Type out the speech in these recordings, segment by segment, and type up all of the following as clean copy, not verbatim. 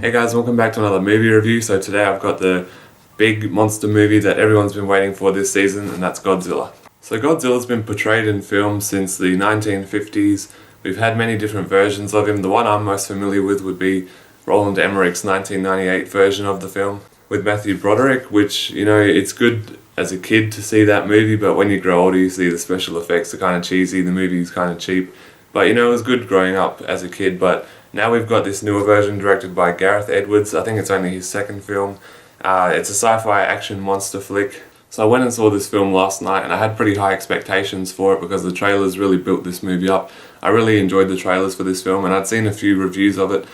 Hey guys, welcome back to another movie review. So today I've got the big monster movie that everyone's been waiting for this season, and that's Godzilla. So Godzilla's been portrayed in film since the 1950s. We've had many different versions of him. The one I'm most familiar with would be Roland Emmerich's 1998 version of the film with Matthew Broderick, which, you know, it's good as a kid to see that movie, but when you grow older you see the special effects are kind of cheesy, the movie's kind of cheap. But you know, it was good growing up as a kid, but now we've got this newer version directed by Gareth Edwards. I think it's only his second film. It's a sci-fi action monster flick. So I went and saw this film last night and I had pretty high expectations for it because the trailers really built this movie up. I really enjoyed the trailers for this film, and I'd seen a few reviews of it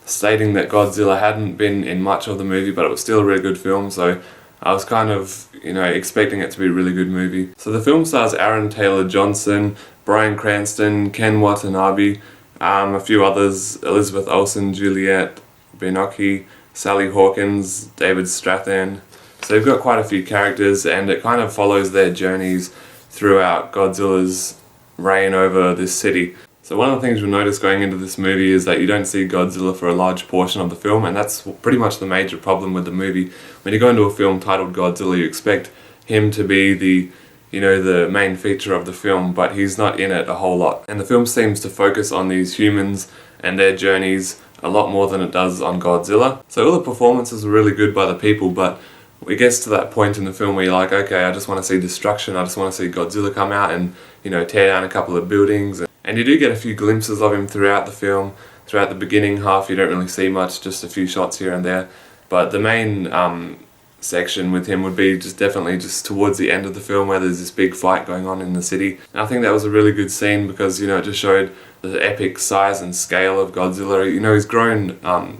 stating that Godzilla hadn't been in much of the movie, but it was still a really good film, so I was kind of, you know, expecting it to be a really good movie. So the film stars Aaron Taylor-Johnson, Bryan Cranston, Ken Watanabe, a few others, Elizabeth Olsen, Juliette, Binoche, Sally Hawkins, David Strathairn. So you've got quite a few characters, and it kind of follows their journeys throughout Godzilla's reign over this city. So one of the things you'll notice going into this movie is that you don't see Godzilla for a large portion of the film, and that's pretty much the major problem with the movie. When you go into a film titled Godzilla, you expect him to be the main feature of the film, but he's not in it a whole lot. And the film seems to focus on these humans and their journeys a lot more than it does on Godzilla. So all the performances are really good by the people, but it gets to that point in the film where you're like, okay, I just want to see destruction, I just want to see Godzilla come out and, you know, tear down a couple of buildings. And you do get a few glimpses of him throughout the film. Throughout the beginning half you don't really see much, just a few shots here and there. But the main section with him would be definitely towards the end of the film where there's this big fight going on in the city. And I think that was a really good scene because, you know, it just showed the epic size and scale of Godzilla. You know, he's grown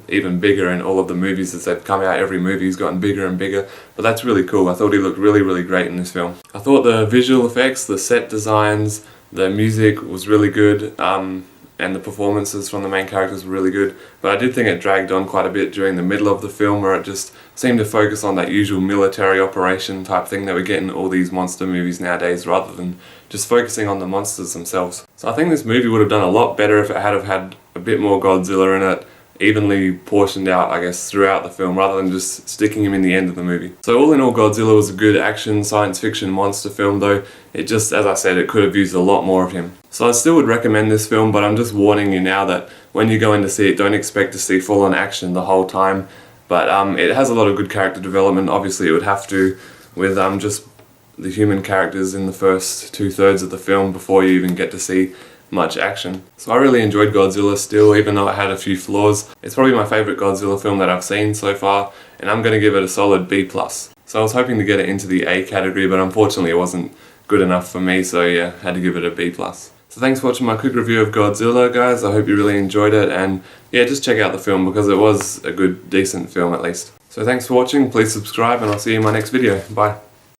even bigger in all of the movies as they've come out. Every movie he's gotten bigger and bigger, but that's really cool. I thought he looked really, really great in this film. I thought the visual effects, the set designs, the music was really good, and the performances from the main characters were really good, but I did think it dragged on quite a bit during the middle of the film where it just seemed to focus on that usual military operation type thing that we get in all these monster movies nowadays rather than just focusing on the monsters themselves. So I think this movie would have done a lot better if it had had a bit more Godzilla in it, evenly portioned out, I guess, throughout the film rather than just sticking him in the end of the movie. So all in all, Godzilla was a good action science fiction monster film, though it just, as I said, it could have used a lot more of him. So I still would recommend this film, but I'm just warning you now that when you go in to see it, don't expect to see full-on action the whole time. But it has a lot of good character development. Obviously it would have to, with just the human characters in the first 2/3 of the film before you even get to see much action. So I really enjoyed Godzilla still, even though it had a few flaws. It's probably my favourite Godzilla film that I've seen so far, and I'm going to give it a solid B+. So I was hoping to get it into the A category, but unfortunately it wasn't good enough for me, so yeah, had to give it a B+. So thanks for watching my quick review of Godzilla, guys. I hope you really enjoyed it, and yeah, just check out the film because it was a good, decent film at least. So thanks for watching, please subscribe, and I'll see you in my next video. Bye.